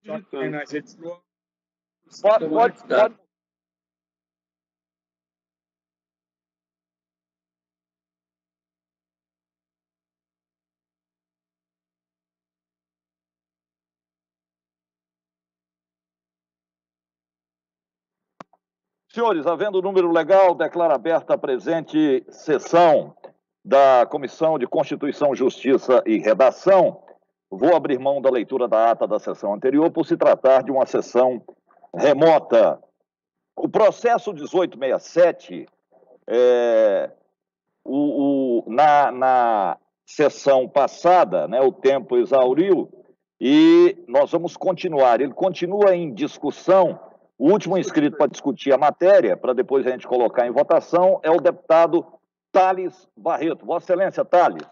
Aí nas redes Pode. Senhores, havendo número legal, declaro aberta a presente sessão da Comissão de Constituição, Justiça e Redação. Vou abrir mão da leitura da ata da sessão anterior por se tratar de uma sessão remota. O processo 1867, na sessão passada, né, o tempo exauriu e nós vamos continuar. Ele continua em discussão. O último inscrito para discutir a matéria, para depois a gente colocar em votação, é o deputado Thales Barreto. Vossa Excelência, Thales.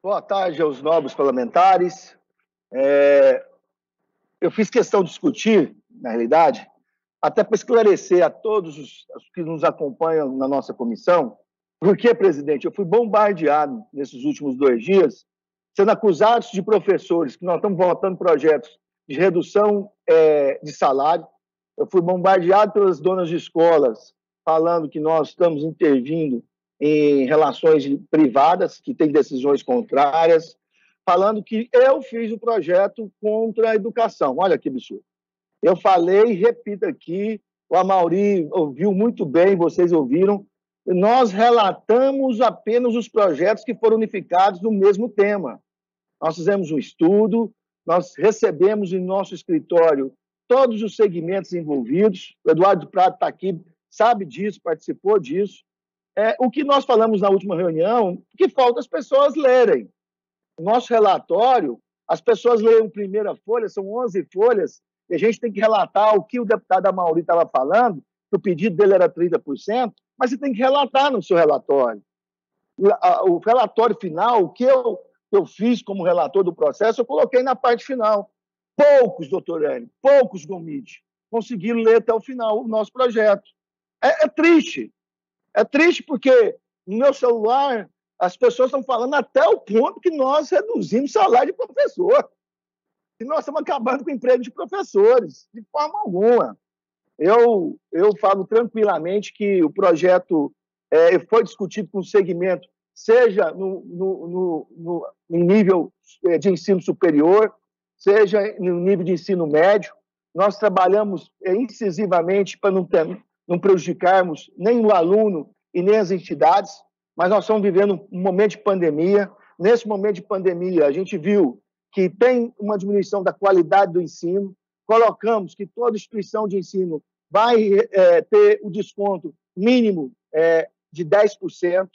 Boa tarde aos nobres parlamentares. Eu fiz questão de discutir, na realidade, até para esclarecer a todos os que nos acompanham na nossa comissão, porque, presidente, eu fui bombardeado nesses últimos 2 dias, sendo acusado de professores, que nós estamos votando projetos de redução de salário. Eu fui bombardeado pelas donas de escolas, falando que nós estamos intervindo em relações privadas, que têm decisões contrárias, falando que eu fiz o projeto contra a educação. Olha que absurdo. Eu falei, repito aqui, o Amaury ouviu muito bem, vocês ouviram, nós relatamos apenas os projetos que foram unificados no mesmo tema. Nós fizemos um estudo, nós recebemos em nosso escritório todos os segmentos envolvidos, o Eduardo Prado está aqui, sabe disso, participou disso. O que nós falamos na última reunião, que falta as pessoas lerem. O nosso relatório, as pessoas leem primeira folha, são 11 folhas, e a gente tem que relatar o que o deputado Amaury estava falando, que o pedido dele era 30%, mas você tem que relatar no seu relatório. O relatório final, o que eu fiz como relator do processo, eu coloquei na parte final. Poucos, doutor Hélio, poucos, Gomide, conseguiram ler até o final o nosso projeto. É triste. É triste porque no meu celular as pessoas estão falando até o ponto que nós reduzimos o salário de professor. E nós estamos acabando com o emprego de professores, de forma alguma. Eu falo tranquilamente que o projeto foi discutido com o segmento, seja no nível de ensino superior, seja no nível de ensino médio. Nós trabalhamos incisivamente para não prejudicarmos nem o aluno e nem as entidades, mas nós estamos vivendo um momento de pandemia. Nesse momento de pandemia, a gente viu que tem uma diminuição da qualidade do ensino, colocamos que toda instituição de ensino vai ter o desconto mínimo de 10%.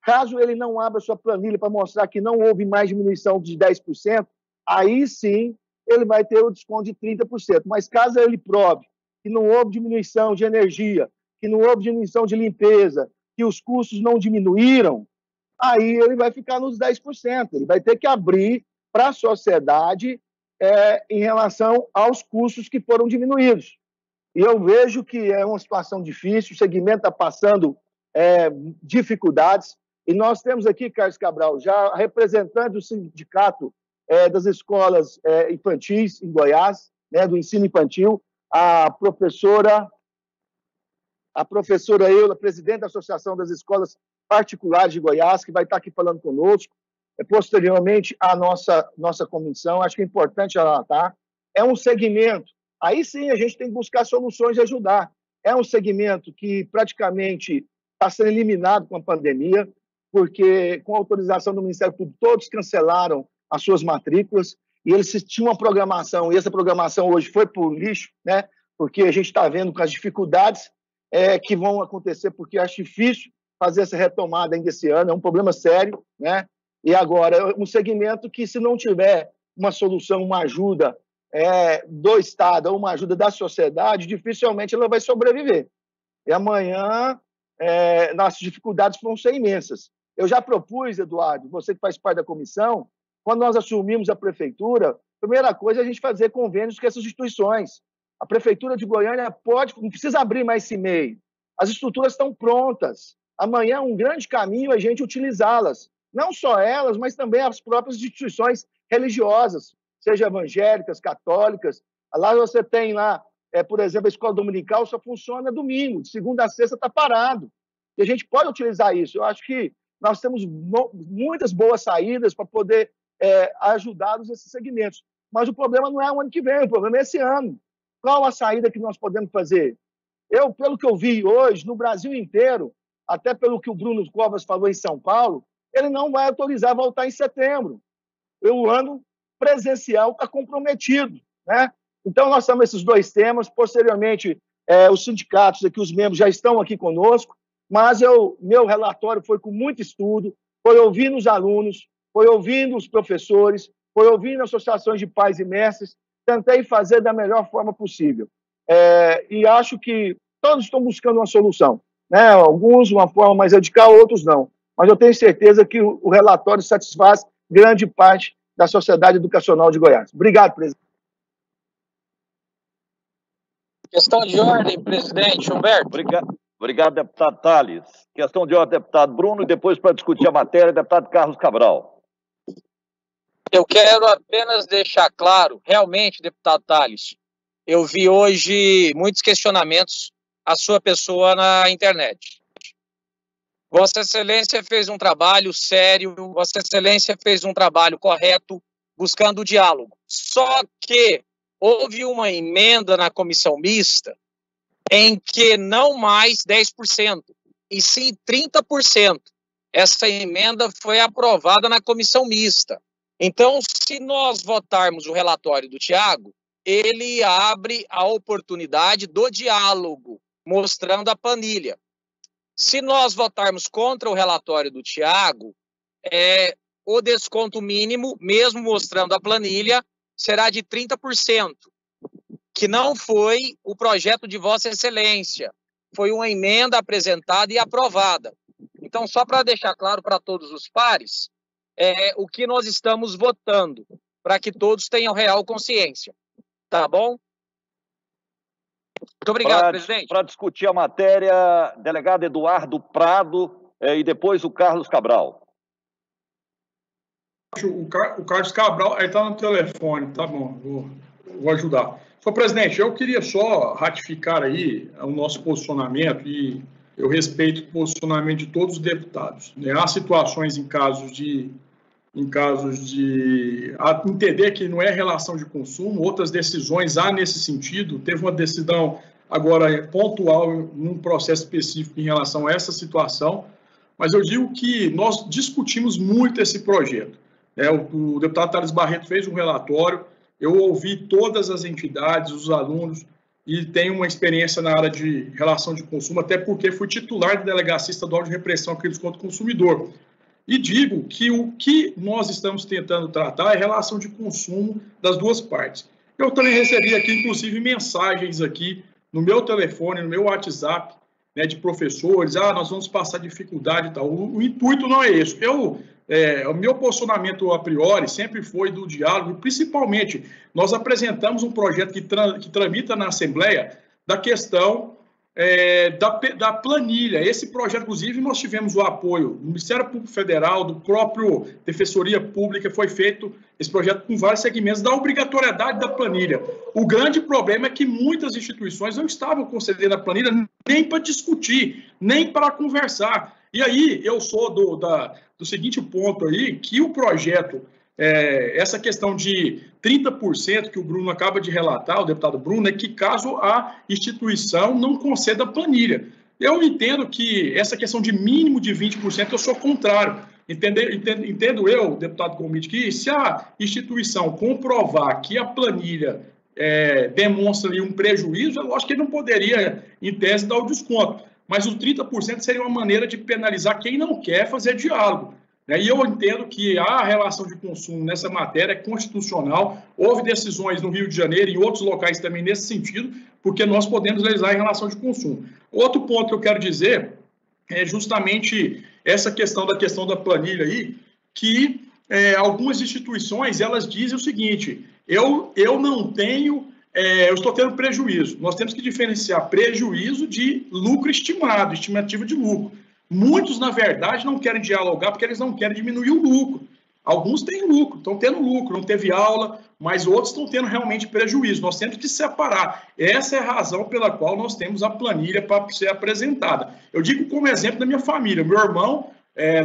Caso ele não abra sua planilha para mostrar que não houve mais diminuição de 10%, aí sim ele vai ter o desconto de 30%. Mas caso ele prove que não houve diminuição de energia, que não houve diminuição de limpeza, que os custos não diminuíram, aí ele vai ficar nos 10%. Ele vai ter que abrir para a sociedade em relação aos custos que foram diminuídos. E eu vejo que é uma situação difícil, o segmento está passando dificuldades, e nós temos aqui, Carlos Cabral, já a representante do sindicato das escolas infantis em Goiás, né, do ensino infantil, a professora Eula, presidente da Associação das Escolas Particulares de Goiás, que vai estar aqui falando conosco, posteriormente à nossa comissão. Acho que é importante relatar. É um segmento, aí sim a gente tem que buscar soluções e ajudar. É um segmento que praticamente está sendo eliminado com a pandemia, porque com a autorização do Ministério Público, todos cancelaram as suas matrículas, e eles tinham uma programação, e essa programação hoje foi para o lixo, né? Porque a gente está vendo com as dificuldades que vão acontecer, porque acho difícil fazer essa retomada ainda esse ano, é um problema sério, né? E agora, um segmento que, se não tiver uma solução, uma ajuda do Estado ou uma ajuda da sociedade, dificilmente ela vai sobreviver. E amanhã, nossas dificuldades vão ser imensas. Eu já propus, Eduardo, você que faz parte da comissão, quando nós assumimos a prefeitura, a primeira coisa é a gente fazer convênios com essas instituições. A prefeitura de Goiânia não precisa abrir mais esse MEI. As estruturas estão prontas. Amanhã, um grande caminho é a gente utilizá-las. Não só elas, mas também as próprias instituições religiosas. seja evangélicas, católicas. Lá você tem lá, por exemplo, a escola dominical só funciona domingo, de segunda a sexta está parado. E a gente pode utilizar isso. Eu acho que nós temos muitas boas saídas para poder ajudá-los nesses segmentos. Mas o problema não é o ano que vem, o problema é esse ano. Qual a saída que nós podemos fazer? Pelo que eu vi hoje, no Brasil inteiro, até pelo que o Bruno Covas falou em São Paulo, ele não vai autorizar voltar em setembro. O ano presencial está comprometido, né? Então, nós temos esses dois temas. Posteriormente, os sindicatos aqui, os membros já estão aqui conosco, mas meu relatório foi com muito estudo, foi ouvindo os alunos, foi ouvindo os professores, foi ouvindo associações de pais e mestres, tentei fazer da melhor forma possível. E acho que todos estão buscando uma solução, né? Alguns de uma forma mais radical, outros não. Mas eu tenho certeza que o relatório satisfaz grande parte da sociedade educacional de Goiás. Obrigado, presidente. Questão de ordem, presidente Humberto. Obrigado, deputado Tales. Questão de ordem, deputado Bruno, e depois, para discutir a matéria, deputado Carlos Cabral. Eu quero apenas deixar claro, realmente, deputado Tales, eu vi hoje muitos questionamentos à sua pessoa na internet. Vossa Excelência fez um trabalho sério, Vossa Excelência fez um trabalho correto, buscando o diálogo. Só que houve uma emenda na comissão mista em que não mais 10%, e sim 30%. Essa emenda foi aprovada na comissão mista. Então, se nós votarmos o relatório do Thiago, ele abre a oportunidade do diálogo, mostrando a planilha. Se nós votarmos contra o relatório do Thiago, o desconto mínimo, mesmo mostrando a planilha, será de 30%, que não foi o projeto de Vossa Excelência, foi uma emenda apresentada e aprovada. Então, só para deixar claro para todos os pares, o que nós estamos votando, para que todos tenham real consciência. Tá bom? Muito obrigado, presidente. Para discutir a matéria, delegado Eduardo Prado e depois o Carlos Cabral. O Carlos Cabral está no telefone, tá bom, vou ajudar. Senhor presidente, eu queria só ratificar aí o nosso posicionamento, e eu respeito o posicionamento de todos os deputados. Há situações em casos de entender que não é relação de consumo, outras decisões há nesse sentido. Teve uma decisão agora pontual num processo específico em relação a essa situação, mas eu digo que nós discutimos muito esse projeto. O deputado Thales Barreto fez um relatório, eu ouvi todas as entidades, os alunos, e tenho uma experiência na área de relação de consumo, até porque fui titular de Delegacia Estadual de Repressão a Crimes contra o Consumidor. E digo que o que nós estamos tentando tratar é relação de consumo das duas partes. Eu também recebi aqui, inclusive, mensagens aqui no meu telefone, no meu WhatsApp, né, de professores, nós vamos passar dificuldade e tal. O intuito não é esse. O meu posicionamento a priori sempre foi do diálogo, e principalmente nós apresentamos um projeto que tramita na Assembleia da questão da planilha. Esse projeto, inclusive, nós tivemos o apoio do Ministério Público Federal, do próprio Defensoria Pública, foi feito esse projeto com vários segmentos da obrigatoriedade da planilha. O grande problema é que muitas instituições não estavam concedendo a planilha nem para discutir, nem para conversar. E aí eu sou do seguinte ponto aí, que o projeto, essa questão de 30% que o Bruno acaba de relatar, o deputado Bruno, é que caso a instituição não conceda a planilha. Eu entendo que essa questão de mínimo de 20% eu sou contrário. Entendo eu, deputado Gomide, que se a instituição comprovar que a planilha demonstra ali um prejuízo, é lógico que ele não poderia, em tese, dar o desconto. Mas os 30% seria uma maneira de penalizar quem não quer fazer diálogo. E eu entendo que a relação de consumo nessa matéria é constitucional. Houve decisões no Rio de Janeiro e em outros locais também nesse sentido, porque nós podemos legislar em relação de consumo. Outro ponto que eu quero dizer é justamente essa questão da planilha aí, que algumas instituições, elas dizem o seguinte: eu não tenho, eu estou tendo prejuízo. Nós temos que diferenciar prejuízo de lucro estimado, estimativa de lucro. Muitos, na verdade, não querem dialogar porque eles não querem diminuir o lucro. Alguns têm lucro, estão tendo lucro, não teve aula, mas outros estão tendo realmente prejuízo. Nós temos que separar. Essa é a razão pela qual nós temos a planilha para ser apresentada. Eu digo como exemplo da minha família. Meu irmão,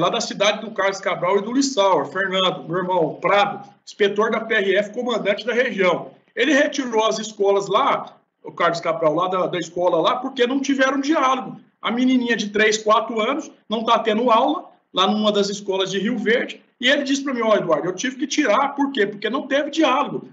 lá da cidade do Carlos Cabral e do Lissauer, Fernando, meu irmão Prado, inspetor da PRF, comandante da região. Ele retirou as escolas lá, o Carlos Cabral, lá da escola lá, porque não tiveram diálogo. A menininha de 3, 4 anos não está tendo aula lá numa das escolas de Rio Verde, e ele disse para mim, Eduardo, eu tive que tirar, por quê? Porque não teve diálogo.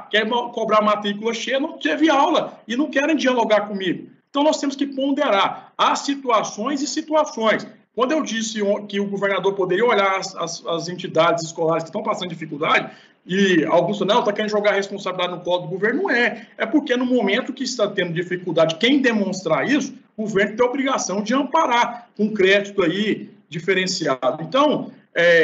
Quer cobrar matrícula cheia, não teve aula, e não querem dialogar comigo. Então, nós temos que ponderar as situações e situações. Quando eu disse que o governador poderia olhar as entidades escolares que estão passando dificuldade, e Augusto não está querendo jogar a responsabilidade no colo do governo, não é. É porque no momento que está tendo dificuldade, quem demonstrar isso, o governo tem a obrigação de amparar com crédito aí diferenciado. Então,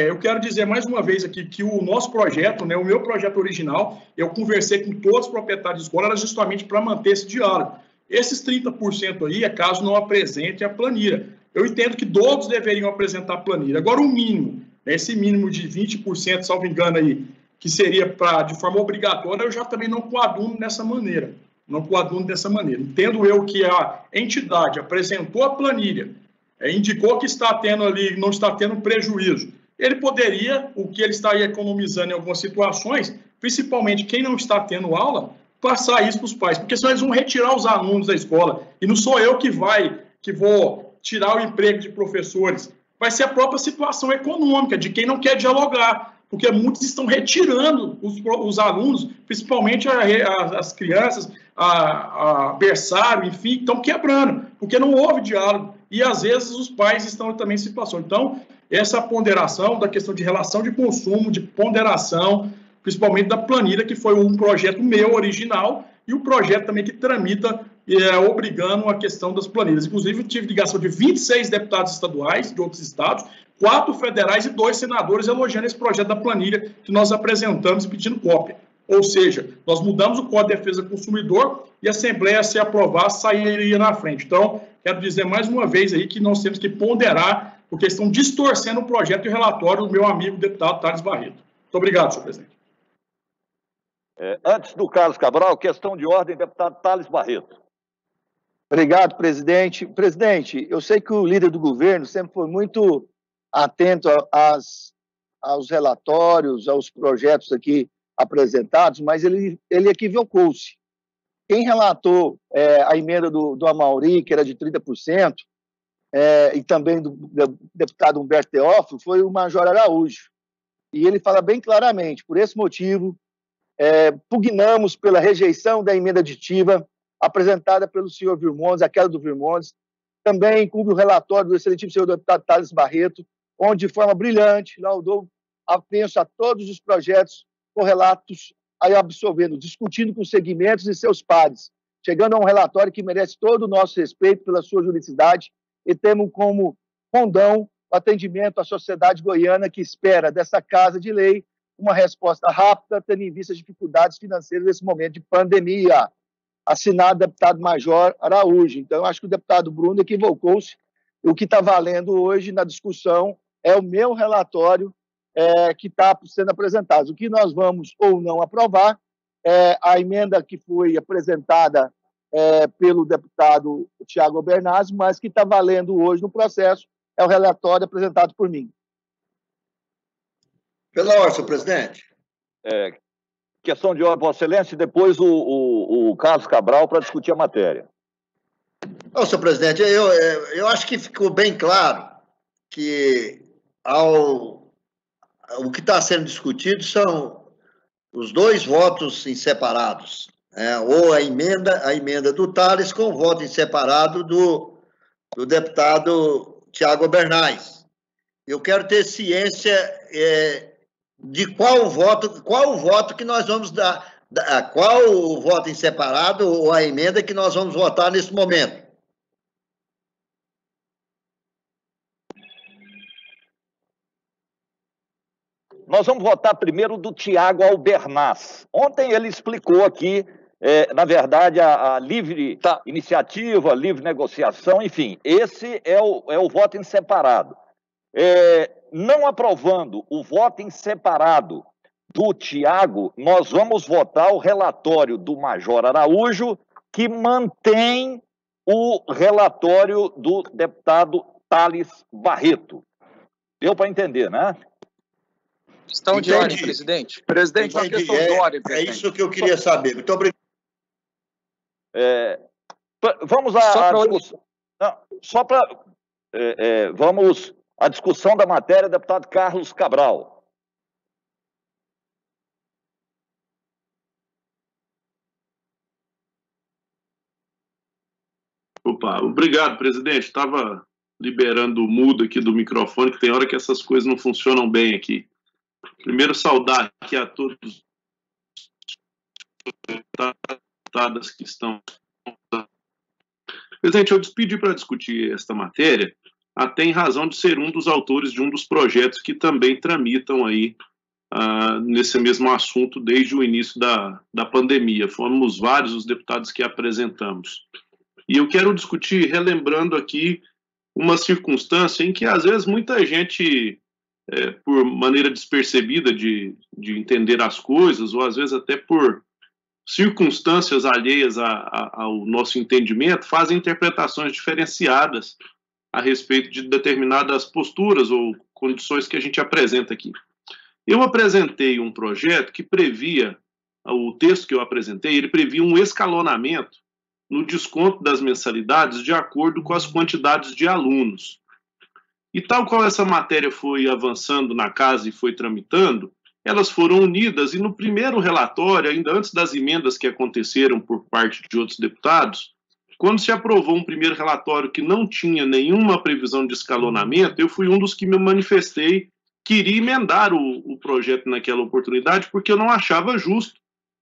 eu quero dizer mais uma vez aqui que o nosso projeto, né, o meu projeto original, eu conversei com todos os proprietários de escola, era justamente para manter esse diálogo. Esses 30% aí é caso não apresente a planilha. Eu entendo que todos deveriam apresentar a planilha. Agora, o mínimo, esse mínimo de 20%, salvo engano aí, que seria de forma obrigatória, eu já também não coaduno dessa maneira. Não coaduno dessa maneira. Entendo eu que a entidade apresentou a planilha, indicou que está tendo ali, não está tendo prejuízo. Ele poderia, o que ele estaria economizando em algumas situações, principalmente quem não está tendo aula, passar isso para os pais, porque senão eles vão retirar os alunos da escola. E não sou eu que vou tirar o emprego de professores. Vai ser a própria situação econômica de quem não quer dialogar, porque muitos estão retirando os alunos, principalmente as crianças, a berçário, enfim, estão quebrando, porque não houve diálogo. E, às vezes, os pais estão também em situação. Então, essa ponderação da questão de relação de consumo, de ponderação, principalmente da planilha, que foi um projeto meu original, e o projeto também que tramita, obrigando a questão das planilhas. Inclusive, tive ligação de 26 deputados estaduais de outros estados, 4 federais e 2 senadores elogiando esse projeto da planilha que nós apresentamos e pedindo cópia. Ou seja, nós mudamos o Código de Defesa do Consumidor e a Assembleia, se aprovar, sairia na frente. Então, quero dizer mais uma vez aí que nós temos que ponderar, porque estão distorcendo o projeto e o relatório do meu amigo deputado Thales Barreto. Muito obrigado, senhor presidente. Antes do Carlos Cabral, questão de ordem, deputado Thales Barreto. Obrigado, presidente. Presidente, eu sei que o líder do governo sempre foi muito atento aos relatórios, aos projetos aqui apresentados, mas ele equivocou-se. Quem relatou a emenda do Amaury, que era de 30%, e também do deputado Humberto Teófilo, foi o Major Araújo. E ele fala bem claramente, por esse motivo, pugnamos pela rejeição da emenda aditiva apresentada pelo senhor Virmondes, aquela do Virmondes, também cumpre o relatório do excelentíssimo senhor deputado Thales Barreto, onde, de forma brilhante, laudou apenso a todos os projetos correlatos aí absolvendo, discutindo com os segmentos e seus pares, chegando a um relatório que merece todo o nosso respeito pela sua juridicidade e temos como condão o atendimento à sociedade goiana que espera dessa Casa de Lei uma resposta rápida, tendo em vista as dificuldades financeiras nesse momento de pandemia. Assinado deputado Major Araújo. Então, eu acho que o deputado Bruno equivocou-se. O que está valendo hoje na discussão é o meu relatório que está sendo apresentado. O que nós vamos ou não aprovar é a emenda que foi apresentada pelo deputado Tiago Albernaz, mas que está valendo hoje no processo é o relatório apresentado por mim. Pela ordem, senhor presidente. Questão de ordem, Vossa Excelência, e depois o Carlos Cabral para discutir a matéria. Não, senhor presidente, eu acho que ficou bem claro que o que está sendo discutido são os 2 votos em separados, ou a emenda do Thales com o voto em separado do deputado Tiago Albernaz. Eu quero ter ciência de qual o voto que nós vamos dar, qual o voto em separado ou a emenda que nós vamos votar nesse momento. Nós vamos votar primeiro do Tiago Albernaz. Ontem ele explicou aqui, na verdade, a livre iniciativa, a livre negociação, enfim, esse é o voto em separado. Não aprovando o voto em separado do Tiago, nós vamos votar o relatório do Major Araújo, que mantém o relatório do deputado Thales Barreto. Deu para entender, né? Questão de ordem, presidente. Presidente, uma questão de ordem, presidente. É isso que eu queria saber. Muito obrigado. Vamos à discussão. Só para... vamos à discussão da matéria, deputado Carlos Cabral. Opa, obrigado, presidente. Estava liberando o mudo aqui do microfone, que tem hora que essas coisas não funcionam bem aqui. Primeiro, saudar aqui a todos os deputados que estão... Presidente, eu pedi para discutir esta matéria, até em razão de ser um dos autores de um dos projetos que também tramitam aí nesse mesmo assunto desde o início da pandemia. Fomos vários os deputados que apresentamos. E eu quero discutir, relembrando aqui, uma circunstância em que, às vezes, muita gente, por maneira despercebida de entender as coisas, ou às vezes até por circunstâncias alheias ao nosso entendimento, fazem interpretações diferenciadas a respeito de determinadas posturas ou condições que a gente apresenta aqui. Eu apresentei um projeto que previa, o texto que eu apresentei, ele previa um escalonamento no desconto das mensalidades de acordo com as quantidades de alunos. E tal qual essa matéria foi avançando na casa e foi tramitando, elas foram unidas e no primeiro relatório, ainda antes das emendas que aconteceram por parte de outros deputados, quando se aprovou um primeiro relatório que não tinha nenhuma previsão de escalonamento, eu fui um dos que me manifestei, queria emendar o projeto naquela oportunidade, porque eu não achava justo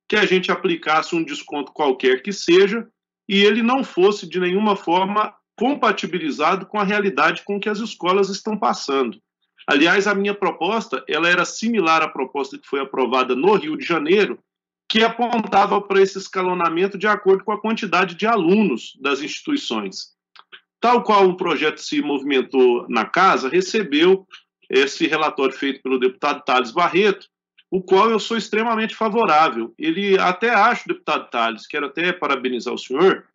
que a gente aplicasse um desconto qualquer que seja, e ele não fosse, de nenhuma forma, compatibilizado com a realidade com que as escolas estão passando. Aliás, a minha proposta ela era similar à proposta que foi aprovada no Rio de Janeiro, que apontava para esse escalonamento de acordo com a quantidade de alunos das instituições. Tal qual o projeto se movimentou na casa, recebeu esse relatório feito pelo deputado Thales Barreto, o qual eu sou extremamente favorável. Ele até acho, deputado Thales, quero até parabenizar o senhor,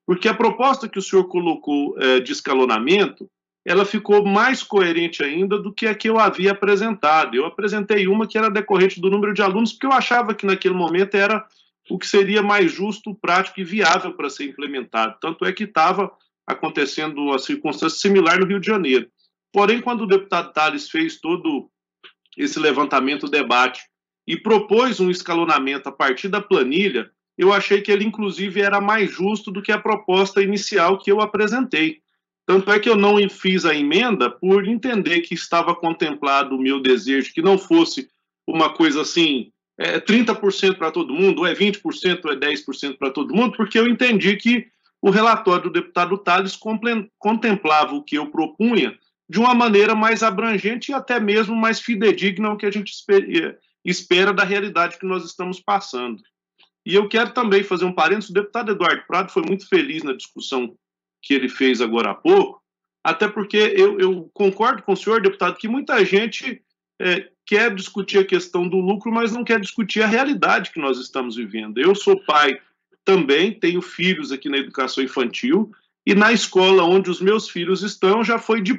porque a proposta que o senhor colocou de escalonamento, ela ficou mais coerente ainda do que a que eu havia apresentado. Eu apresentei uma que era decorrente do número de alunos, porque eu achava que naquele momento era o que seria mais justo, prático e viável para ser implementado. Tanto é que estava acontecendo uma circunstância similar no Rio de Janeiro. Porém, quando o deputado Thales fez todo esse levantamento, debate, e propôs um escalonamento a partir da planilha, eu achei que ele, inclusive, era mais justo do que a proposta inicial que eu apresentei. Tanto é que eu não fiz a emenda por entender que estava contemplado o meu desejo, que não fosse uma coisa assim, 30% para todo mundo, ou 20%, ou 10% para todo mundo, porque eu entendi que o relatório do deputado Thales contemplava o que eu propunha de uma maneira mais abrangente e até mesmo mais fidedigna ao que a gente espera da realidade que nós estamos passando. E eu quero também fazer um parênteses, o deputado Eduardo Prado foi muito feliz na discussão que ele fez agora há pouco, até porque eu concordo com o senhor, deputado, que muita gente quer discutir a questão do lucro, mas não quer discutir a realidade que nós estamos vivendo. Eu sou pai também, tenho filhos aqui na educação infantil, e na escola onde os meus filhos estão, já foi de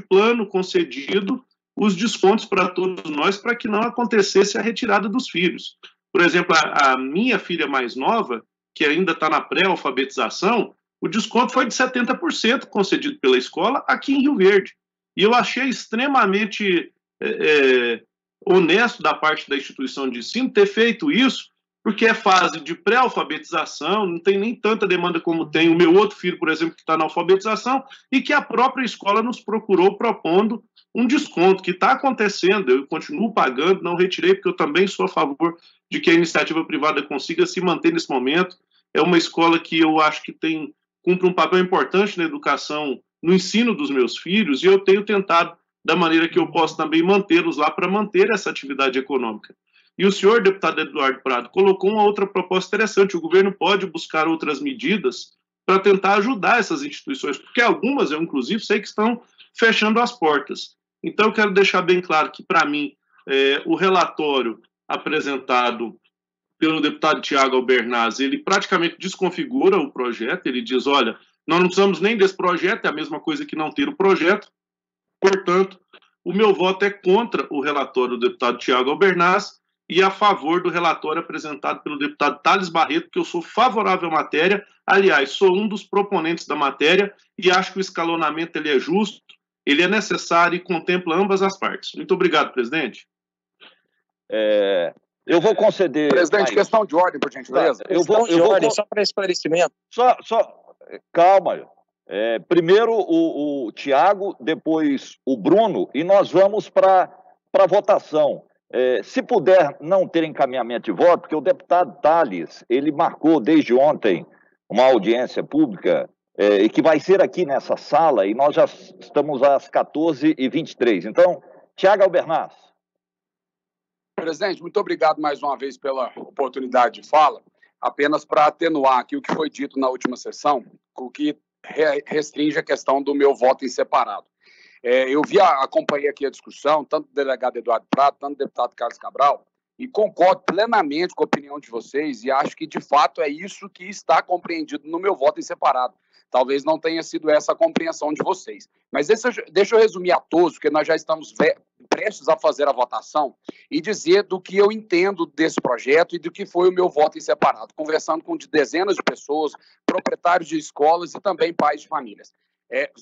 plano concedido os descontos para todos nós, para que não acontecesse a retirada dos filhos. Por exemplo, a minha filha mais nova, que ainda está na pré-alfabetização, o desconto foi de 70% concedido pela escola aqui em Rio Verde. E eu achei extremamente honesto da parte da instituição de ensino ter feito isso, porque é fase de pré-alfabetização, não tem nem tanta demanda como tem o meu outro filho, por exemplo, que está na alfabetização, e que a própria escola nos procurou propondo um desconto que está acontecendo, eu continuo pagando, não retirei, porque eu também sou a favor de que a iniciativa privada consiga se manter nesse momento. É uma escola que eu acho que cumpre um papel importante na educação, no ensino dos meus filhos, e eu tenho tentado, da maneira que eu posso também mantê-los lá para manter essa atividade econômica. E o senhor, deputado Eduardo Prado, colocou uma outra proposta interessante. O governo pode buscar outras medidas para tentar ajudar essas instituições, porque algumas, eu inclusive sei que estão fechando as portas. Então, eu quero deixar bem claro que, para mim, o relatório apresentado pelo deputado Tiago Albernaz, ele praticamente desconfigura o projeto, ele diz, olha, nós não precisamos nem desse projeto, é a mesma coisa que não ter o projeto, portanto, o meu voto é contra o relatório do deputado Tiago Albernaz e a favor do relatório apresentado pelo deputado Thales Barreto, que eu sou favorável à matéria, aliás, sou um dos proponentes da matéria e acho que o escalonamento ele é justo, ele é necessário e contempla ambas as partes. Muito obrigado, presidente. Eu vou conceder... Presidente, questão de ordem, por gentileza. Eu vou só para esclarecimento. Calma. Primeiro o Tiago, depois o Bruno, e nós vamos para a votação. Se puder não ter encaminhamento de voto, porque o deputado Thales, ele marcou desde ontem uma audiência pública e que vai ser aqui nessa sala, e nós já estamos às 14h23. Então, Tiago Albernaz. Presidente, muito obrigado mais uma vez pela oportunidade de fala. Apenas para atenuar aqui o que foi dito na última sessão, o que restringe a questão do meu voto em separado. Eu acompanhei aqui a discussão, tanto do delegado Eduardo Prato, tanto do deputado Carlos Cabral, e concordo plenamente com a opinião de vocês e acho que, de fato, é isso que está compreendido no meu voto em separado. Talvez não tenha sido essa a compreensão de vocês. Mas deixa eu resumir a todos, porque nós já estamos prestes a fazer a votação e dizer do que eu entendo desse projeto e do que foi o meu voto em separado, conversando com dezenas de pessoas, proprietários de escolas e também pais de famílias.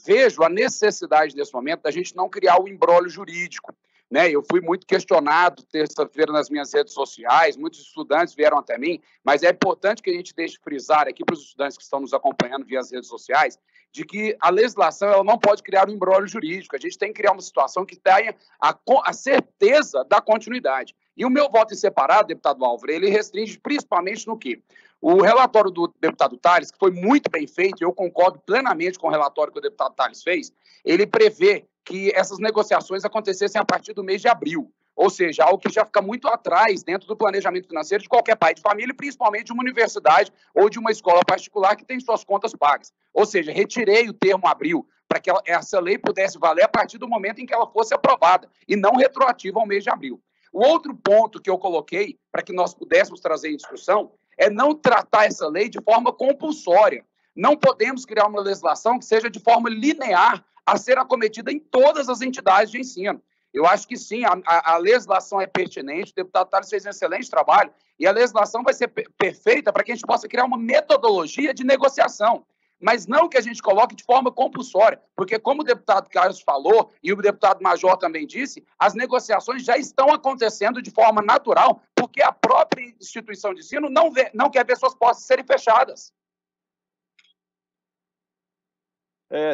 Vejo a necessidade, nesse momento, da gente não criar o imbróglio jurídico. Né? Eu fui muito questionado terça-feira nas minhas redes sociais, muitos estudantes vieram até mim, mas é importante que a gente deixe frisar aqui para os estudantes que estão nos acompanhando via as redes sociais, de que a legislação ela não pode criar um imbróglio jurídico, a gente tem que criar uma situação que tenha a certeza da continuidade. E o meu voto em separado, deputado Álvaro, ele restringe principalmente no quê? O relatório do deputado Thales, que foi muito bem feito, eu concordo plenamente com o relatório que o deputado Thales fez, ele prevê que essas negociações acontecessem a partir do mês de abril, ou seja, algo que já fica muito atrás dentro do planejamento financeiro de qualquer pai de família, principalmente de uma universidade ou de uma escola particular que tem suas contas pagas. Ou seja, retirei o termo abril para que essa lei pudesse valer a partir do momento em que ela fosse aprovada e não retroativa ao mês de abril. O outro ponto que eu coloquei para que nós pudéssemos trazer em discussão é não tratar essa lei de forma compulsória. Não podemos criar uma legislação que seja de forma linear a ser acometida em todas as entidades de ensino. Eu acho que sim, a legislação é pertinente, o deputado Thales fez um excelente trabalho, e a legislação vai ser perfeita para que a gente possa criar uma metodologia de negociação, mas não que a gente coloque de forma compulsória, porque como o deputado Carlos falou, e o deputado Major também disse, as negociações já estão acontecendo de forma natural, porque a própria instituição de ensino não quer ver suas postas serem fechadas.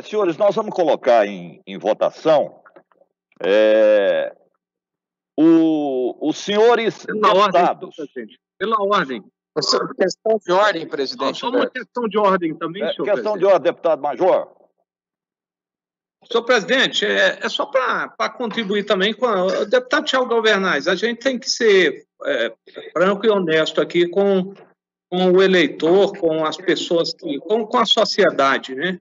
Senhores, nós vamos colocar em votação os senhores deputados. Pela ordem. Questão de ordem, presidente. Só uma questão de ordem também, senhor presidente. Questão de ordem, deputado Major. Senhor presidente, é só para contribuir também com o deputado Tiago Albernaz. A gente tem que ser franco e honesto aqui com o eleitor, com as pessoas, com a sociedade, né?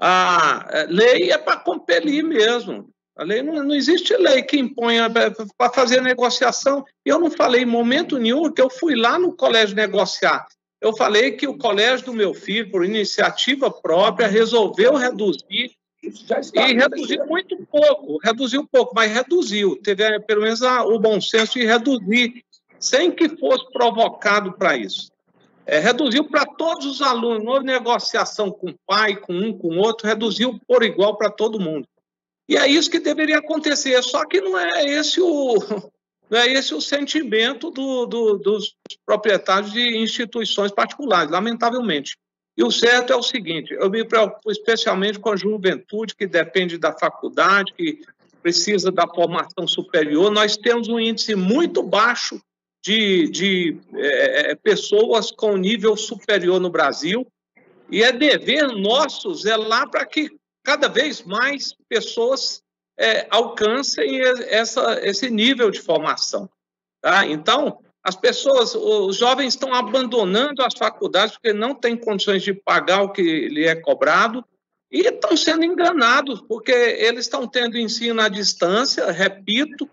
A lei é para compelir mesmo. A lei não existe lei que imponha para fazer negociação. Eu não falei em momento nenhum que eu fui lá no colégio negociar. Eu falei que o colégio do meu filho, por iniciativa própria, resolveu reduzir e reduziu muito pouco. Reduziu pouco, mas reduziu. Teve pelo menos o bom senso de reduzir, sem que fosse provocado para isso. Reduziu para todos os alunos, não houve negociação com o pai, com um, com o outro, reduziu por igual para todo mundo. E é isso que deveria acontecer, só que não é esse o sentimento dos proprietários de instituições particulares, lamentavelmente. E o certo é o seguinte, eu me preocupo especialmente com a juventude, que depende da faculdade, que precisa da formação superior. Nós temos um índice muito baixo de pessoas com nível superior no Brasil, e é dever nosso zelar para que cada vez mais pessoas alcancem esse nível de formação. Tá? Então, os jovens estão abandonando as faculdades porque não têm condições de pagar o que lhe é cobrado e estão sendo enganados, porque eles estão tendo ensino à distância, repito,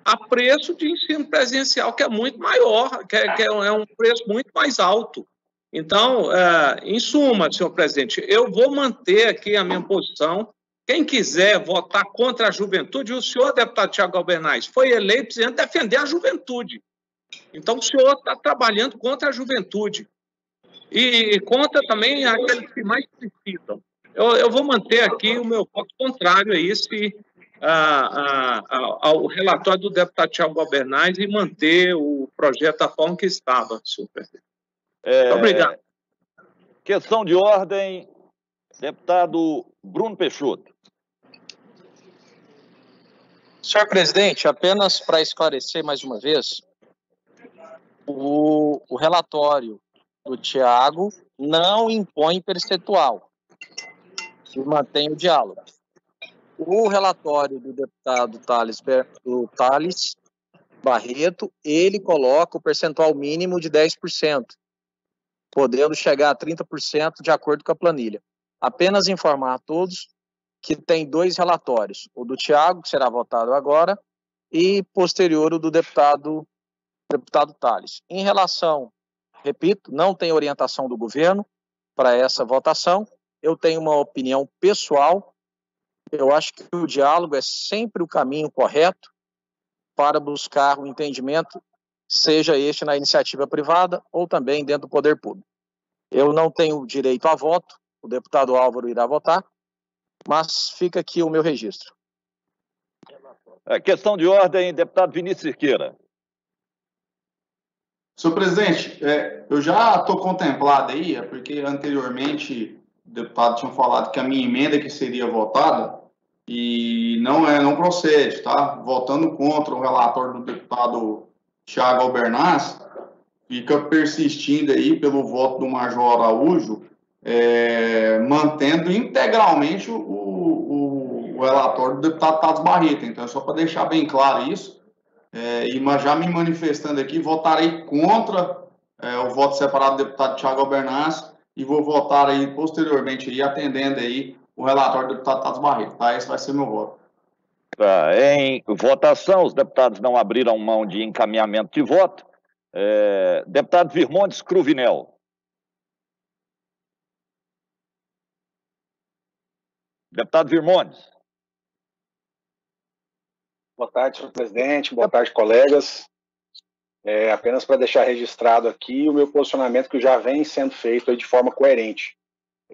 a preço de ensino presencial, que é muito maior, que é um preço muito mais alto. Então, em suma, senhor presidente, eu vou manter aqui a minha posição. Quem quiser votar contra a juventude, o senhor, deputado Tiago Albernaz, foi eleito precisando defender a juventude. Então, o senhor está trabalhando contra a juventude e contra também aqueles que mais precisam. Eu vou manter aqui o meu voto contrário a esse, ao relatório do deputado Tiago Albernaz e manter o projeto da forma que estava, senhor presidente. Muito obrigado. Questão de ordem, deputado Bruno Peixoto. Senhor presidente, apenas para esclarecer mais uma vez, o relatório do Tiago não impõe percentual, se mantém o diálogo. O relatório do deputado Thales Barreto, ele coloca o percentual mínimo de 10%, podendo chegar a 30% de acordo com a planilha. Apenas informar a todos que tem 2 relatórios, o do Tiago, que será votado agora, e posterior o do deputado Thales. Em relação, repito, não tem orientação do governo para essa votação, eu tenho uma opinião pessoal, eu acho que o diálogo é sempre o caminho correto para buscar um entendimento, seja este na iniciativa privada ou também dentro do poder público. Eu não tenho direito a voto, o deputado Álvaro irá votar, mas fica aqui o meu registro. Questão de ordem, deputado Vinícius Cirqueira. Senhor presidente, eu já estou contemplado aí, porque anteriormente o deputado tinha falado que a minha emenda que seria votada e não procede, tá? Votando contra o relatório do deputado Tiago Albernaz, fica persistindo aí pelo voto do Major Araújo, mantendo integralmente o relatório do deputado Thales Barreto. Então, é só para deixar bem claro isso. E já me manifestando aqui, votarei contra o voto separado do deputado Tiago Albernaz e vou votar aí posteriormente, aí, atendendo aí o relatório do deputado Thales Barreto. Tá? Esse vai ser meu voto. Em votação, os deputados não abriram mão de encaminhamento de voto. Deputado Virmontes Cruvinel. Deputado Virmontes. Boa tarde, senhor presidente. Boa tarde, colegas. Apenas para deixar registrado aqui o meu posicionamento que já vem sendo feito aí de forma coerente,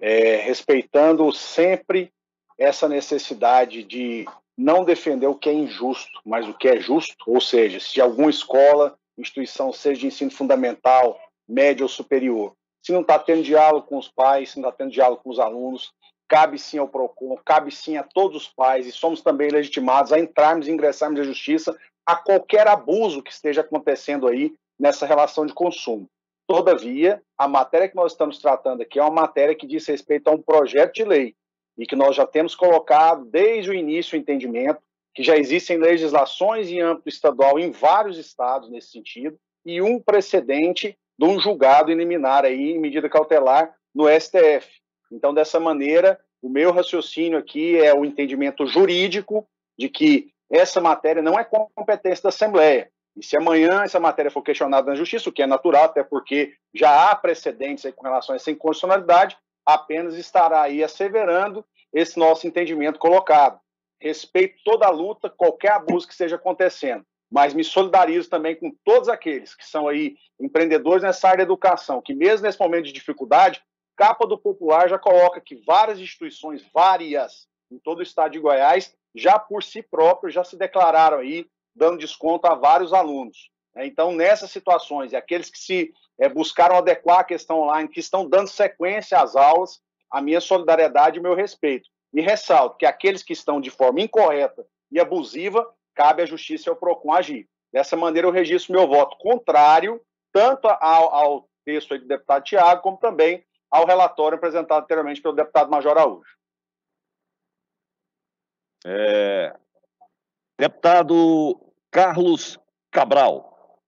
respeitando sempre essa necessidade de não defender o que é injusto, mas o que é justo, ou seja, se alguma escola, instituição, seja de ensino fundamental, médio ou superior, se não está tendo diálogo com os pais, se não está tendo diálogo com os alunos, cabe sim ao PROCON, cabe sim a todos os pais, e somos também legitimados a entrarmos e ingressarmos na justiça a qualquer abuso que esteja acontecendo aí nessa relação de consumo. Todavia, a matéria que nós estamos tratando aqui é uma matéria que diz respeito a um projeto de lei e que nós já temos colocado desde o início o entendimento que já existem legislações em âmbito estadual em vários estados nesse sentido e um precedente de um julgado liminar aí em medida cautelar no STF. Então, dessa maneira, o meu raciocínio aqui é o entendimento jurídico de que essa matéria não é competência da Assembleia. E se amanhã essa matéria for questionada na Justiça, o que é natural, até porque já há precedentes aí com relação a essa inconstitucionalidade, apenas estará aí asseverando esse nosso entendimento colocado. Respeito toda a luta, qualquer abuso que esteja acontecendo, mas me solidarizo também com todos aqueles que são aí empreendedores nessa área da educação, que mesmo nesse momento de dificuldade, Capa do Popular já coloca que várias instituições, várias, em todo o estado de Goiás, já por si próprios, já se declararam aí, dando desconto a vários alunos. Então, nessas situações, e aqueles que se buscaram adequar a questão online, que estão dando sequência às aulas, a minha solidariedade e o meu respeito. E ressalto que aqueles que estão de forma incorreta e abusiva, cabe à Justiça e ao PROCON agir. Dessa maneira, eu registro meu voto contrário, tanto ao texto aí do deputado Tiago, como também ao relatório apresentado anteriormente pelo deputado Major Araújo. Deputado Carlos Cabral.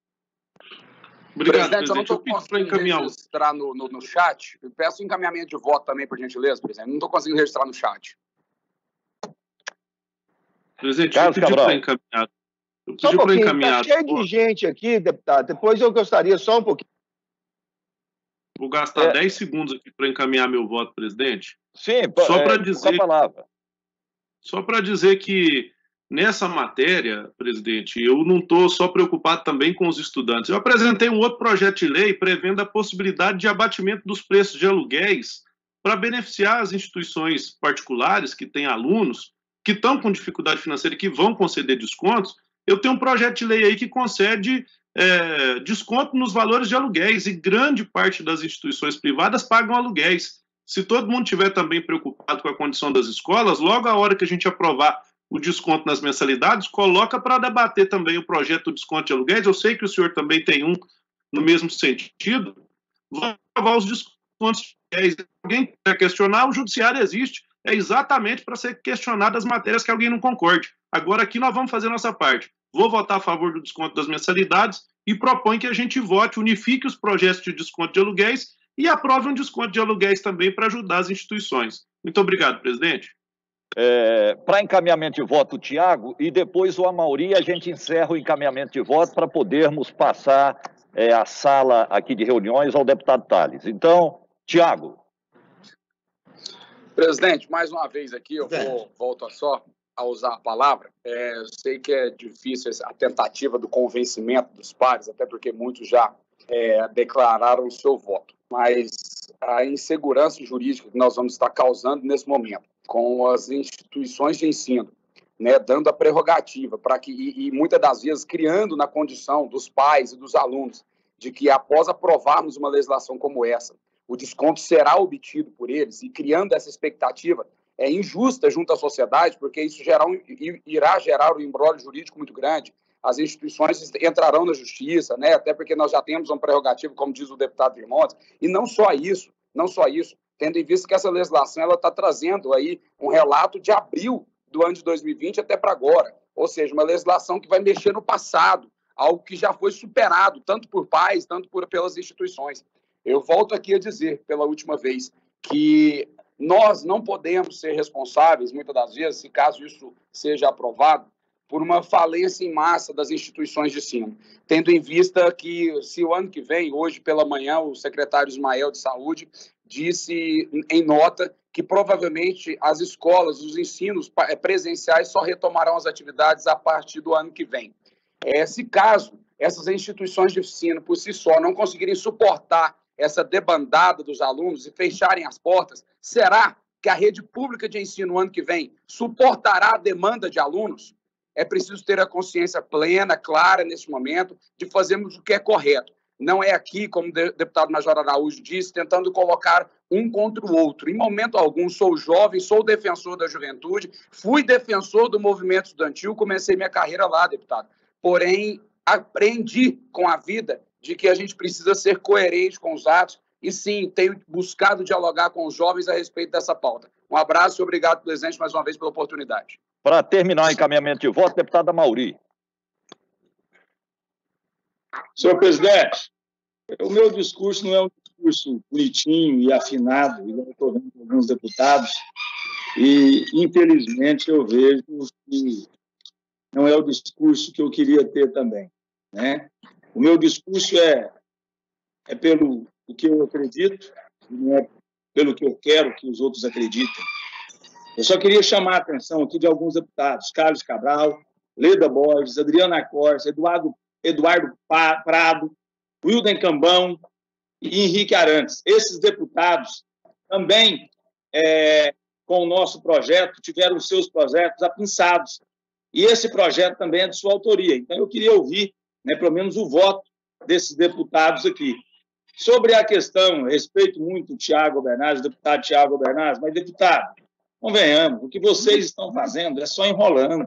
Obrigado, presidente. Eu não estou conseguindo registrar no chat. Eu peço encaminhamento de voto também, por gentileza, presidente. Não estou conseguindo registrar no chat. Presidente, eu pedi para encaminhar Eu Só um pedi para pouquinho, encaminhar. está cheio de gente aqui, deputado. Depois eu gostaria só um pouquinho. Vou gastar 10 segundos aqui para encaminhar meu voto, presidente. Sim, só para dizer, com a palavra. Só para dizer que nessa matéria, presidente, eu não estou só preocupado também com os estudantes. Eu apresentei um outro projeto de lei prevendo a possibilidade de abatimento dos preços de aluguéis para beneficiar as instituições particulares que têm alunos que estão com dificuldade financeira e que vão conceder descontos. Eu tenho um projeto de lei aí que concede desconto nos valores de aluguéis, e grande parte das instituições privadas pagam aluguéis. Se todo mundo estiver também preocupado com a condição das escolas, logo a hora que a gente aprovar o desconto nas mensalidades, coloca para debater também o projeto do desconto de aluguéis. Eu sei que o senhor também tem um no mesmo sentido. Vamos aprovar os descontos de aluguéis. Se alguém quer questionar, o judiciário existe. É exatamente para ser questionado as matérias que alguém não concorde. Agora aqui nós vamos fazer a nossa parte. Vou votar a favor do desconto das mensalidades e proponho que a gente vote, unifique os projetos de desconto de aluguéis e aprove um desconto de aluguéis também para ajudar as instituições. Muito obrigado, presidente. Para encaminhamento de voto, o Tiago, e depois o Amaury, a gente encerra o encaminhamento de voto para podermos passar a sala aqui de reuniões ao deputado Tales. Então, Tiago. Presidente, mais uma vez aqui, volto só a usar a palavra. Eu sei que é difícil a tentativa do convencimento dos pares, até porque muitos já declararam o seu voto. Mas a insegurança jurídica que nós vamos estar causando nesse momento, com as instituições de ensino, né, dando a prerrogativa para que, e muitas das vezes criando na condição dos pais e dos alunos, de que após aprovarmos uma legislação como essa, o desconto será obtido por eles, e criando essa expectativa injusta junto à sociedade, porque isso irá gerar um imbróglio jurídico muito grande. As instituições entrarão na justiça, né? Até porque nós já temos uma prerrogativa, como diz o deputado Virmontes, e não só isso, tendo em vista que essa legislação está trazendo aí um relato de abril do ano de 2020 até para agora, ou seja, uma legislação que vai mexer no passado, algo que já foi superado, tanto por pais, tanto pelas instituições. Eu volto aqui a dizer, pela última vez, que nós não podemos ser responsáveis, muitas das vezes, se caso isso seja aprovado, por uma falência em massa das instituições de ensino, tendo em vista que, se o ano que vem, hoje pela manhã, o secretário Ismael de Saúde disse em nota que provavelmente as escolas, os ensinos presenciais só retomarão as atividades a partir do ano que vem. Se caso essas instituições de ensino, por si só, não conseguirem suportar essa debandada dos alunos e fecharem as portas, será que a rede pública de ensino no ano que vem suportará a demanda de alunos? É preciso ter a consciência plena, clara, nesse momento, de fazermos o que é correto. Não é aqui, como o deputado Major Araújo disse, tentando colocar um contra o outro. Em momento algum, sou jovem, sou defensor da juventude, fui defensor do movimento estudantil, comecei minha carreira lá, deputado. Porém, aprendi com a vida de que a gente precisa ser coerente com os atos e, sim, tenho buscado dialogar com os jovens a respeito dessa pauta. Um abraço e obrigado, presidente, mais uma vez pela oportunidade. Para terminar o encaminhamento de voto, deputado Amaury. Senhor presidente, o meu discurso não é um discurso bonitinho e afinado, igual eu estou vendo com alguns deputados, e, infelizmente, eu vejo que não é o discurso que eu queria ter também, né? O meu discurso é pelo o que eu acredito, não é pelo que eu quero que os outros acreditem. Eu só queria chamar a atenção aqui de alguns deputados: Carlos Cabral, Leda Borges, Adriana Corsa, Eduardo Prado, Wilden Cambão e Henrique Arantes. Esses deputados também, com o nosso projeto, tiveram os seus projetos apinçados. E esse projeto também é de sua autoria. Então, eu queria ouvir, né, pelo menos, o voto desses deputados aqui. Sobre a questão, respeito muito o Tiago Albernaz, o deputado Tiago Albernaz, mas, deputado, convenhamos, o que vocês estão fazendo é só enrolando.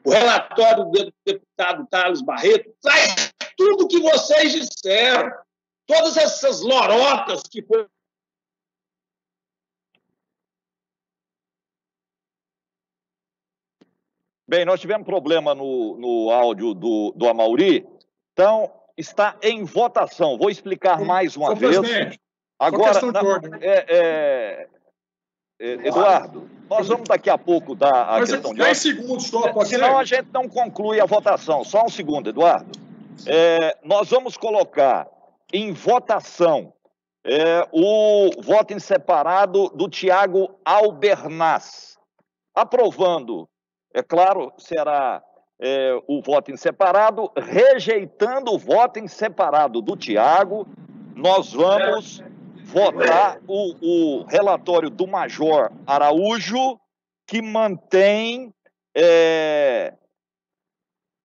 O relatório do deputado Thales Barreto traz tudo o que vocês disseram, todas essas lorotas que foram. Bem, nós tivemos problema no áudio do Amaury, então está em votação. Vou explicar mais uma vez. Presidente, agora, questão de ordem. Eduardo, nós vamos daqui a pouco dar a questão de... 10 segundos só, pode ser? Senão a gente não conclui a votação. Só um segundo, Eduardo. Nós vamos colocar em votação o voto em separado do Tiago Albernaz. Aprovando, é claro, será o voto em separado. Rejeitando o voto em separado do Tiago, nós vamos votar o relatório do Major Araújo, que mantém...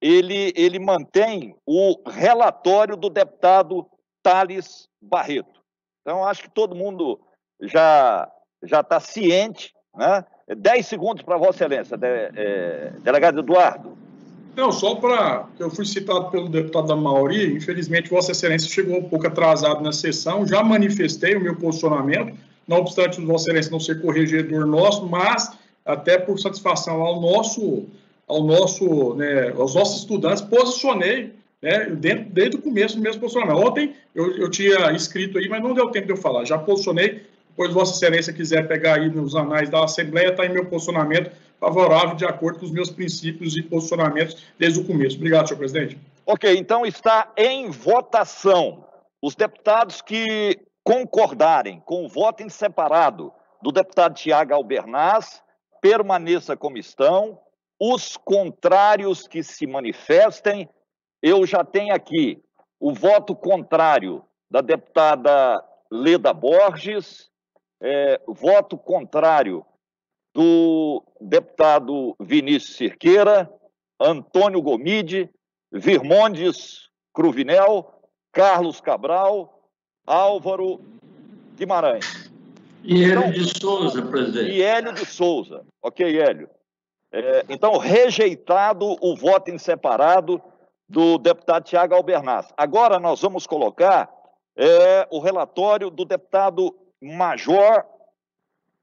Ele mantém o relatório do deputado Thales Barreto. Então, acho que todo mundo já está ciente, né? 10 segundos para Vossa Excelência, delegado Eduardo. Não, só para... Eu fui citado pelo deputado Amaury, infelizmente Vossa Excelência chegou um pouco atrasado na sessão, já manifestei o meu posicionamento, não obstante o Vossa Excelência não ser corregedor nosso, mas até por satisfação aos nossos estudantes, posicionei, né, desde o começo do mesmo posicionamento. Ontem eu tinha escrito aí, mas não deu tempo de eu falar, já posicionei. Depois Vossa Excelência quiser pegar aí nos anais da Assembleia, está em meu posicionamento favorável, de acordo com os meus princípios e posicionamentos desde o começo. Obrigado, senhor presidente. Ok, então está em votação. Os deputados que concordarem com o voto em separado do deputado Tiago Albernaz, permaneça como estão. Os contrários que se manifestem, eu já tenho aqui o voto contrário da deputada Leda Borges, voto contrário do deputado Vinícius Cirqueira, Antônio Gomide, Virmondes Cruvinel, Carlos Cabral, Álvaro Guimarães. E Hélio de Souza, presidente. E Hélio de Souza. Ok, Hélio. Então, rejeitado o voto em separado do deputado Tiago Albernaz. Agora nós vamos colocar o relatório do deputado Major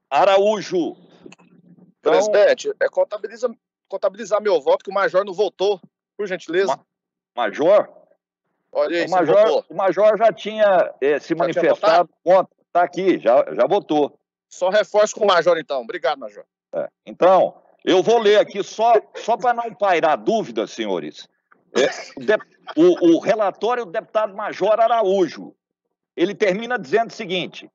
Araújo. Então, presidente, contabilizar meu voto, que o Major não votou, por gentileza. Major? Olha aí, o Major já tinha se manifestado contra. Está aqui, já votou. Só reforço com o Major, então. Obrigado, Major. Então, eu vou ler aqui, só para não pairar dúvidas, senhores, o relatório do deputado Major Araújo, ele termina dizendo o seguinte: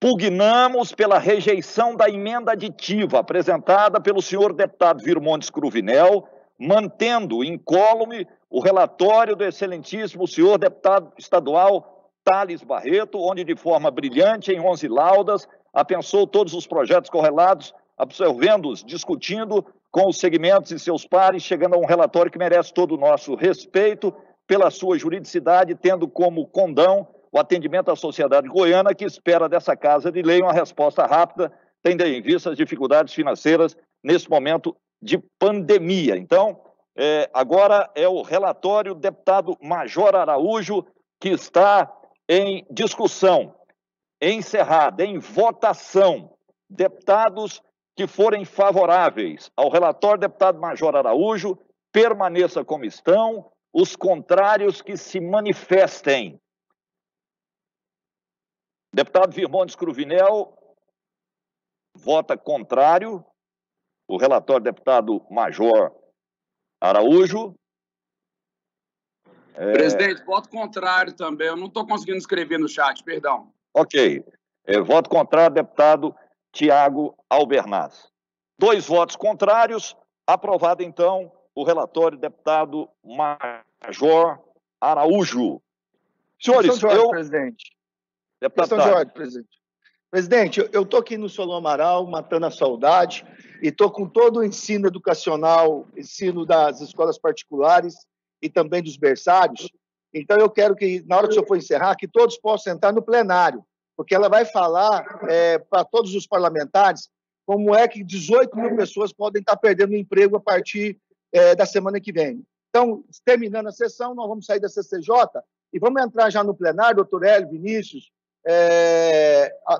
pugnamos pela rejeição da emenda aditiva apresentada pelo senhor deputado Virmondes Cruvinel, mantendo incólume o relatório do excelentíssimo senhor deputado estadual Thales Barreto, onde de forma brilhante, em 11 laudas, apensou todos os projetos correlatos, absorvendo-os, discutindo com os segmentos e seus pares, chegando a um relatório que merece todo o nosso respeito pela sua juridicidade, tendo como condão o atendimento à sociedade goiana, que espera dessa Casa de Lei uma resposta rápida, tendo em vista as dificuldades financeiras nesse momento de pandemia. Então, agora é o relatório do deputado Major Araújo, que está em discussão, encerrada, em votação. Deputados que forem favoráveis ao relatório do deputado Major Araújo, permaneça como estão. Os contrários que se manifestem. Deputado Virmondes Cruvinel vota contrário. O relatório do deputado Major Araújo. Presidente, voto contrário também. Eu não estou conseguindo escrever no chat, perdão. Ok. Voto contrário, deputado Tiago Albernaz. 2 votos contrários. Aprovado, então, o relatório do deputado Major Araújo. Senhores, questão de ordem, presidente. Questão de ordem, presidente. Presidente, eu estou aqui no Solon Amaral, matando a saudade, e estou com todo o ensino educacional, ensino das escolas particulares e também dos berçários. Então, eu quero que, na hora que o senhor for encerrar, que todos possam entrar no plenário, porque ela vai falar para todos os parlamentares como é que 18 mil pessoas podem estar perdendo o emprego a partir da semana que vem. Então, terminando a sessão, nós vamos sair da CCJ e vamos entrar já no plenário, doutor Hélio, Vinícius,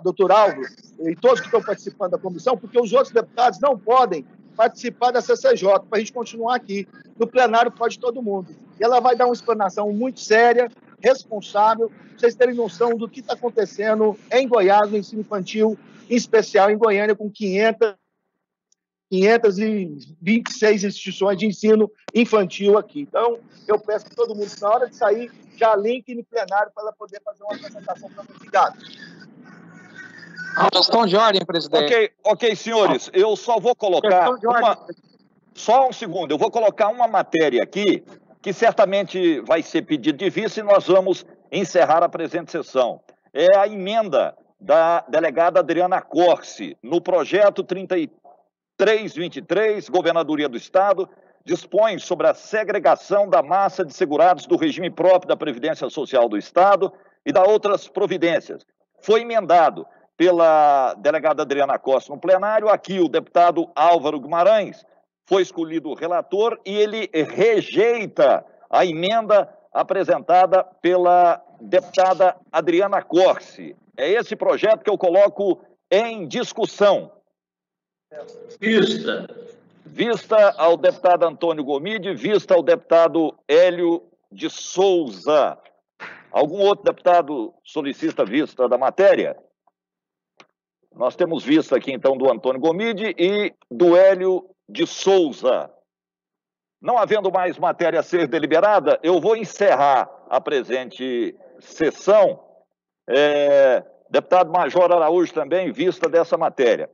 doutor Álvaro e todos que estão participando da comissão, porque os outros deputados não podem participar da CCJ, para a gente continuar aqui. No plenário pode todo mundo. E ela vai dar uma explanação muito séria responsável, para vocês terem noção do que está acontecendo em Goiás, no ensino infantil, em especial em Goiânia, com 526 instituições de ensino infantil aqui. Então, eu peço que todo mundo, na hora de sair, já linke no plenário para poder fazer uma apresentação para o Obrigado. Questão de ordem, presidente. Ok, senhores, eu só vou colocar Só um segundo, eu vou colocar uma matéria aqui, que certamente vai ser pedido de vista e nós vamos encerrar a presente sessão. É a emenda da delegada Adriana Corsi, no projeto 3323, Governadoria do Estado, dispõe sobre a segregação da massa de segurados do regime próprio da Previdência Social do Estado e da outras providências. Foi emendado pela delegada Adriana Costa no plenário. Aqui o deputado Álvaro Guimarães foi escolhido o relator e ele rejeita a emenda apresentada pela deputada Adriana Corsi. É esse projeto que eu coloco em discussão. Vista ao deputado Antônio Gomide, vista ao deputado Hélio de Souza. Algum outro deputado solicita vista da matéria? Nós temos vista aqui, então, do Antônio Gomide e do Hélio de Souza. Não havendo mais matéria a ser deliberada, eu vou encerrar a presente sessão. Deputado Major Araújo também, vista dessa matéria.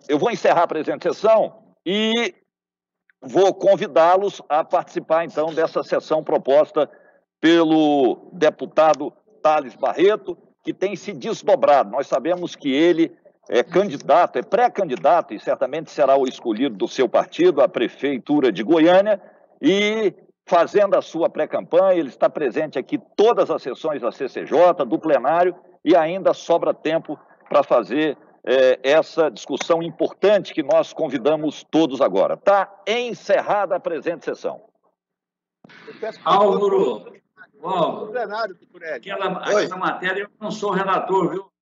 Eu vou encerrar a presente sessão e vou convidá-los a participar, então, dessa sessão proposta pelo deputado Thales Barreto, que tem se desdobrado. Nós sabemos que ele é candidato, é pré-candidato, e certamente será o escolhido do seu partido, à Prefeitura de Goiânia, e fazendo a sua pré-campanha, ele está presente aqui todas as sessões da CCJ, do plenário, e ainda sobra tempo para fazer essa discussão importante que nós convidamos todos agora. Está encerrada a presente sessão. Álvaro, aquela matéria eu não sou relator, viu?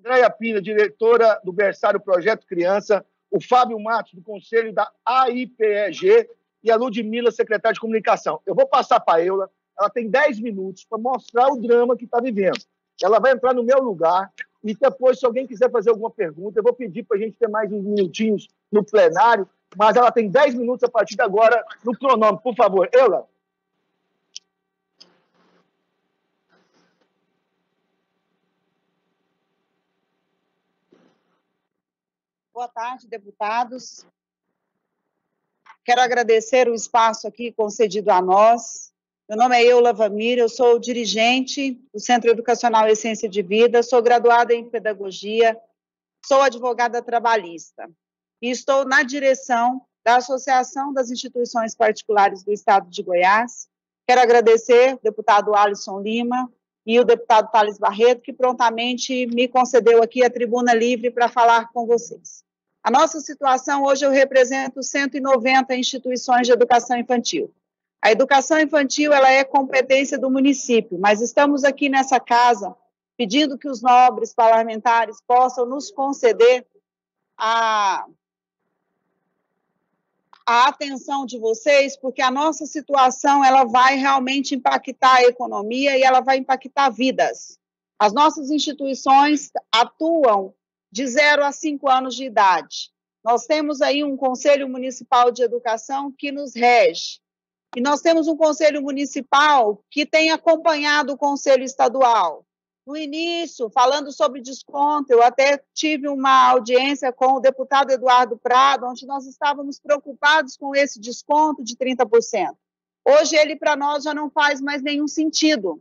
Andréia Pina, diretora do Berçário Projeto Criança, o Fábio Matos, do Conselho da AIPEG, e a Ludmila, secretária de Comunicação. Eu vou passar para a Eula, ela tem 10 minutos para mostrar o drama que está vivendo. Ela vai entrar no meu lugar e depois, se alguém quiser fazer alguma pergunta, eu vou pedir para a gente ter mais uns minutinhos no plenário, mas ela tem 10 minutos a partir de agora no cronômetro. Por favor, Eula. Boa tarde, deputados. Quero agradecer o espaço aqui concedido a nós. Meu nome é Eula Vamir, eu sou dirigente do Centro Educacional Essência de Vida, sou graduada em Pedagogia, sou advogada trabalhista e estou na direção da Associação das Instituições Particulares do Estado de Goiás. Quero agradecer ao deputado Alisson Lima e o deputado Thales Barreto, que prontamente me concedeu aqui a tribuna livre para falar com vocês. A nossa situação, hoje eu represento 190 instituições de educação infantil. A educação infantil ela é competência do município, mas estamos aqui nessa casa pedindo que os nobres parlamentares possam nos conceder a atenção de vocês, porque a nossa situação ela vai realmente impactar a economia e ela vai impactar vidas. As nossas instituições atuam de 0 a 5 anos de idade. Nós temos aí um Conselho Municipal de Educação que nos rege. E nós temos um Conselho Municipal que tem acompanhado o Conselho Estadual. No início, falando sobre desconto, eu até tive uma audiência com o deputado Eduardo Prado, onde nós estávamos preocupados com esse desconto de 30%. Hoje, ele, para nós, já não faz mais nenhum sentido.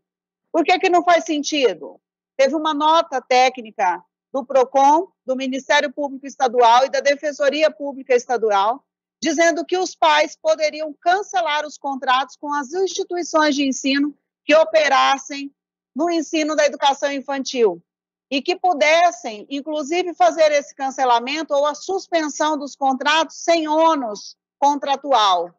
Por que não faz sentido? Teve uma nota técnica do PROCON, do Ministério Público Estadual e da Defensoria Pública Estadual, dizendo que os pais poderiam cancelar os contratos com as instituições de ensino que operassem no ensino da educação infantil e que pudessem, inclusive, fazer esse cancelamento ou a suspensão dos contratos sem ônus contratual.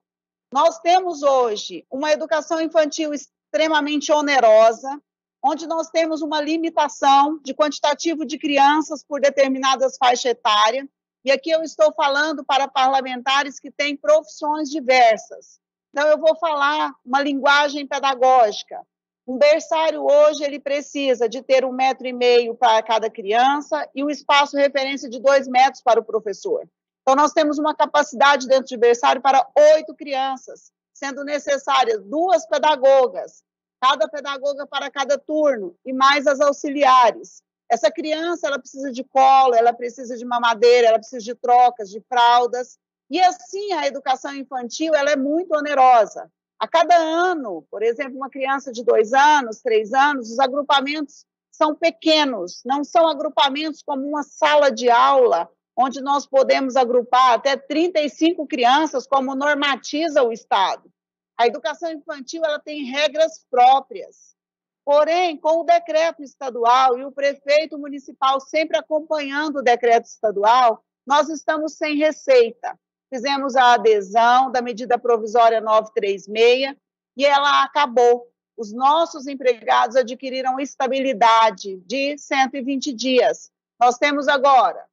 Nós temos hoje uma educação infantil extremamente onerosa, onde nós temos uma limitação de quantitativo de crianças por determinadas faixas etárias, e aqui eu estou falando para parlamentares que têm profissões diversas. Então, eu vou falar uma linguagem pedagógica. Um berçário hoje, ele precisa de ter 1,5 m para cada criança e um espaço referência de 2 metros para o professor. Então, nós temos uma capacidade dentro de berçário para 8 crianças, sendo necessárias 2 pedagogas, cada pedagoga para cada turno, e mais as auxiliares. Essa criança, ela precisa de colo, ela precisa de mamadeira, ela precisa de trocas, de fraldas, e assim a educação infantil, ela é muito onerosa. A cada ano, por exemplo, uma criança de 2 anos, 3 anos, os agrupamentos são pequenos, não são agrupamentos como uma sala de aula, onde nós podemos agrupar até 35 crianças, como normatiza o Estado. A educação infantil ela tem regras próprias. Porém, com o decreto estadual e o prefeito municipal sempre acompanhando o decreto estadual, nós estamos sem receita. Fizemos a adesão da medida provisória 936 e ela acabou. Os nossos empregados adquiriram estabilidade de 120 dias. Nós temos agora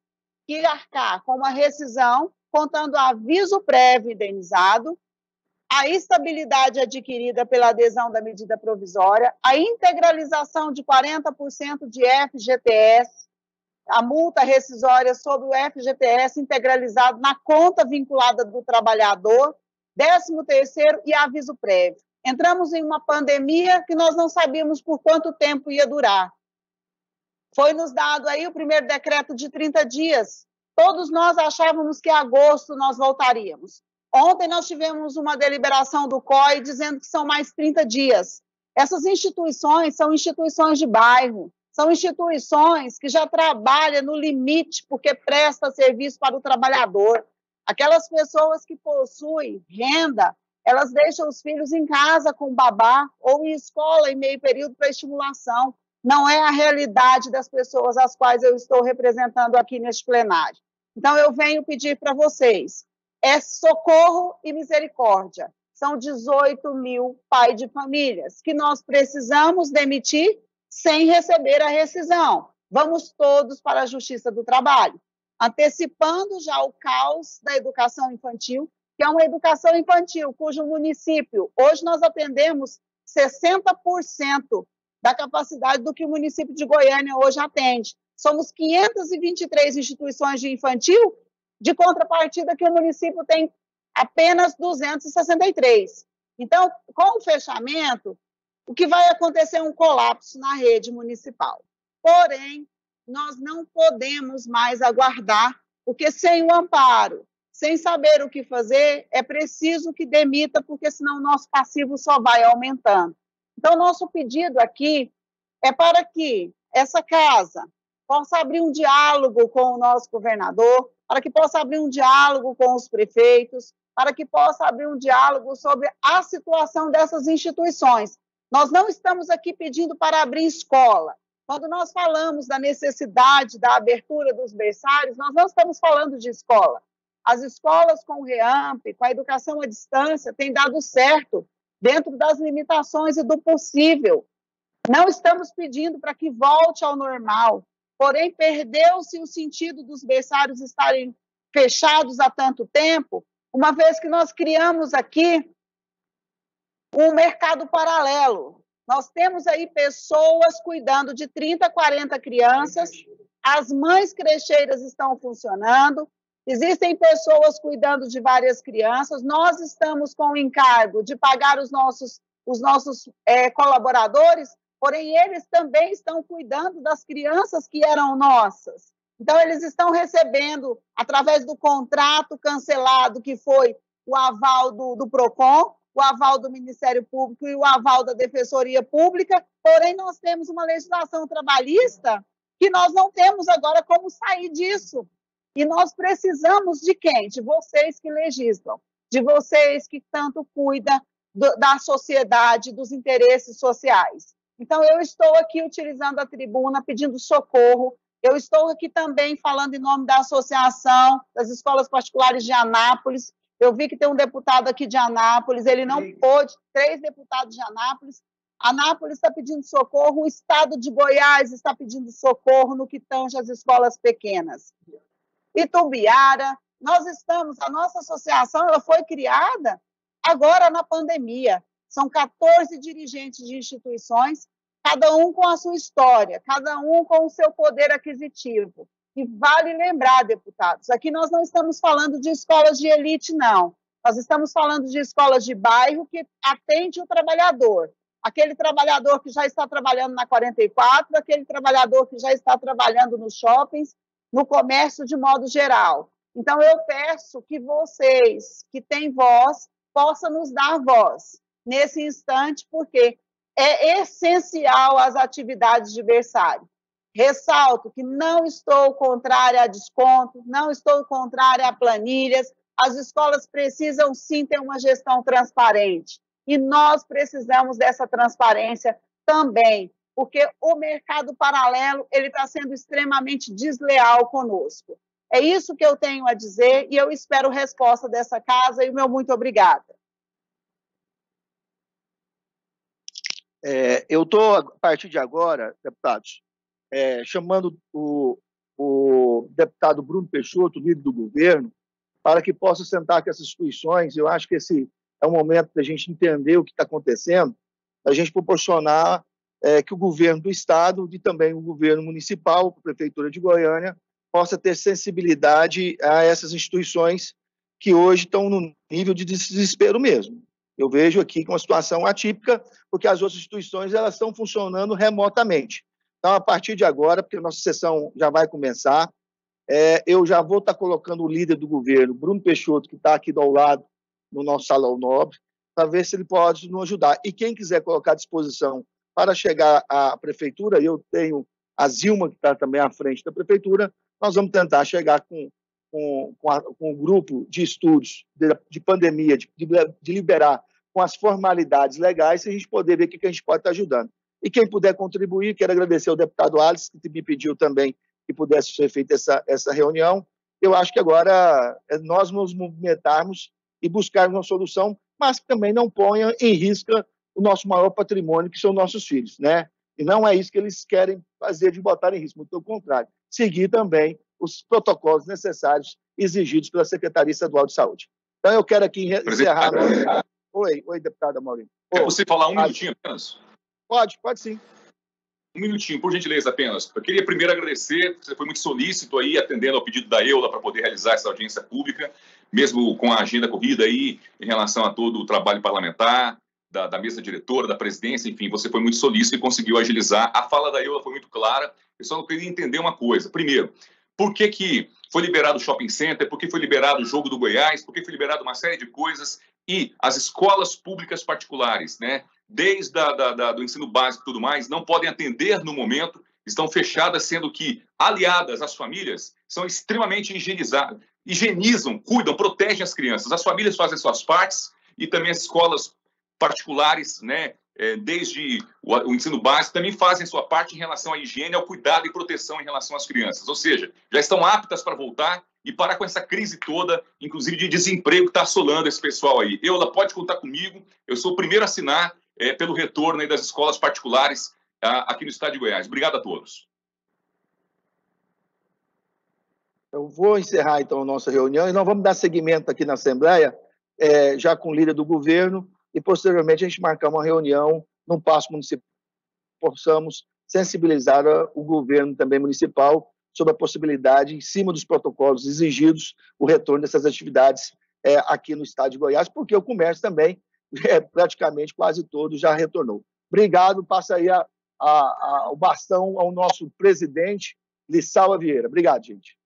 que arcar com uma rescisão, contando aviso prévio indenizado, a estabilidade adquirida pela adesão da medida provisória, a integralização de 40% de FGTS, a multa rescisória sobre o FGTS integralizado na conta vinculada do trabalhador, 13º e aviso prévio. Entramos em uma pandemia que nós não sabíamos por quanto tempo ia durar. Foi nos dado aí o primeiro decreto de 30 dias. Todos nós achávamos que em agosto nós voltaríamos. Ontem nós tivemos uma deliberação do COI dizendo que são mais 30 dias. Essas instituições são instituições de bairro, são instituições que já trabalham no limite porque presta serviço para o trabalhador. Aquelas pessoas que possuem renda, elas deixam os filhos em casa com babá ou em escola em meio período para estimulação. Não é a realidade das pessoas às quais eu estou representando aqui neste plenário. Então, eu venho pedir para vocês, é socorro e misericórdia. São 18 mil pais de famílias que nós precisamos demitir sem receber a rescisão. vamos todos para a Justiça do Trabalho, antecipando já o caos da educação infantil, que é uma educação infantil cujo município, hoje nós atendemos 60% da capacidade do que o município de Goiânia hoje atende. Somos 523 instituições de infantil, de contrapartida que o município tem apenas 263. Então, com o fechamento, o que vai acontecer é um colapso na rede municipal. Porém, nós não podemos mais aguardar, porque sem o amparo, sem saber o que fazer, é preciso que demita, porque senão o nosso passivo só vai aumentando. Então, nosso pedido aqui é para que essa casa possa abrir um diálogo com o nosso governador, para que possa abrir um diálogo com os prefeitos, para que possa abrir um diálogo sobre a situação dessas instituições. Nós não estamos aqui pedindo para abrir escola. Quando nós falamos da necessidade da abertura dos berçários, nós não estamos falando de escola. As escolas com o REAMP, com a educação à distância, têm dado certo dentro das limitações e do possível. Não estamos pedindo para que volte ao normal, porém perdeu-se o sentido dos berçários estarem fechados há tanto tempo, uma vez que nós criamos aqui um mercado paralelo. Nós temos aí pessoas cuidando de 30, 40 crianças, as mães crecheiras estão funcionando, existem pessoas cuidando de várias crianças, nós estamos com o encargo de pagar os nossos colaboradores, porém eles também estão cuidando das crianças que eram nossas. Então, eles estão recebendo, através do contrato cancelado, que foi o aval do PROCON, o aval do Ministério Público e o aval da Defensoria Pública, porém nós temos uma legislação trabalhista que nós não temos agora como sair disso. E nós precisamos de quem? De vocês que legislam, de vocês que tanto cuidam da sociedade, dos interesses sociais. Então, eu estou aqui utilizando a tribuna, pedindo socorro. Eu estou aqui também falando em nome da Associação das Escolas Particulares de Anápolis. Eu vi que tem um deputado aqui de Anápolis, ele não pôde, 3 deputados de Anápolis. Anápolis está pedindo socorro, o estado de Goiás está pedindo socorro no que tange as escolas pequenas. Itumbiara, a nossa associação, ela foi criada agora na pandemia. São 14 dirigentes de instituições, cada um com a sua história, cada um com o seu poder aquisitivo. E vale lembrar, deputados, aqui nós não estamos falando de escolas de elite, não. Nós estamos falando de escolas de bairro que atende o trabalhador. Aquele trabalhador que já está trabalhando na 44, aquele trabalhador que já está trabalhando nos shoppings, no comércio de modo geral. Então, eu peço que vocês, que têm voz, possam nos dar voz nesse instante, porque é essencial as atividades de berçário. Ressalto que não estou contrária a desconto, não estou contrária a planilhas, as escolas precisam sim ter uma gestão transparente, e nós precisamos dessa transparência também, porque o mercado paralelo ele está sendo extremamente desleal conosco. É isso que eu tenho a dizer, e eu espero resposta dessa casa, e o meu muito obrigada. Eu estou, a partir de agora, deputados, chamando o deputado Bruno Peixoto, líder do governo, para que possa sentar com essas instituições. Eu acho que esse é o momento da gente entender o que está acontecendo, da gente proporcionar que o governo do Estado e também o governo municipal, a Prefeitura de Goiânia, possa ter sensibilidade a essas instituições que hoje estão no nível de desespero mesmo. Eu vejo aqui uma situação atípica, porque as outras instituições elas estão funcionando remotamente. Então, a partir de agora, porque a nossa sessão já vai começar, eu já vou estar colocando o líder do governo, Bruno Peixoto, que está aqui ao lado, no nosso salão nobre, para ver se ele pode nos ajudar. E quem quiser colocar à disposição para chegar à prefeitura, eu tenho a Zilma, que está também à frente da prefeitura, nós vamos tentar chegar com um grupo de estudos de pandemia, de liberar com as formalidades legais, e a gente poder ver o que a gente pode estar ajudando. E quem puder contribuir, quero agradecer ao deputado Alisson, que me pediu também que pudesse ser feita essa reunião. Eu acho que agora é nós nos movimentarmos e buscarmos uma solução, mas que também não ponha em risco o nosso maior patrimônio, que são nossos filhos, né? E não é isso que eles querem fazer, de botar em risco, muito pelo contrário. Seguir também os protocolos necessários exigidos pela Secretaria Estadual de Saúde. Então, eu quero aqui encerrar... Oi, deputada Maurinho. É possível falar um minutinho apenas? Pode sim. Um minutinho, por gentileza, apenas. Eu queria primeiro agradecer, você foi muito solícito aí, atendendo ao pedido da EULA para poder realizar essa audiência pública, mesmo com a agenda corrida aí, em relação a todo o trabalho parlamentar, da mesa diretora, da presidência, enfim, você foi muito solícito e conseguiu agilizar. A fala da EULA foi muito clara, eu só não queria entender uma coisa. Primeiro, por que foi liberado o shopping center, por que foi liberado o jogo do Goiás, por que foi liberado uma série de coisas, e as escolas públicas particulares, né, desde do ensino básico e tudo mais, não podem atender no momento, estão fechadas, sendo que, aliadas às famílias, são extremamente higienizam, cuidam, protegem as crianças. As famílias fazem suas partes e também as escolas particulares, né, desde o ensino básico, também fazem sua parte em relação à higiene, ao cuidado e proteção em relação às crianças. Ou seja, já estão aptas para voltar e parar com essa crise toda, inclusive de desemprego que está assolando esse pessoal aí. Ela pode contar comigo, eu sou o primeiro a assinar pelo retorno aí das escolas particulares aqui no estado de Goiás. Obrigado a todos. Eu vou encerrar, então, a nossa reunião e nós vamos dar seguimento aqui na Assembleia, já com o líder do governo, e posteriormente a gente marcar uma reunião num paço municipal, possamos sensibilizar o governo também municipal sobre a possibilidade, em cima dos protocolos exigidos, o retorno dessas atividades aqui no estado de Goiás, porque o comércio também, praticamente quase todo, já retornou. Obrigado, passa aí o bastão ao nosso presidente, Lissauer Vieira. Obrigado, gente.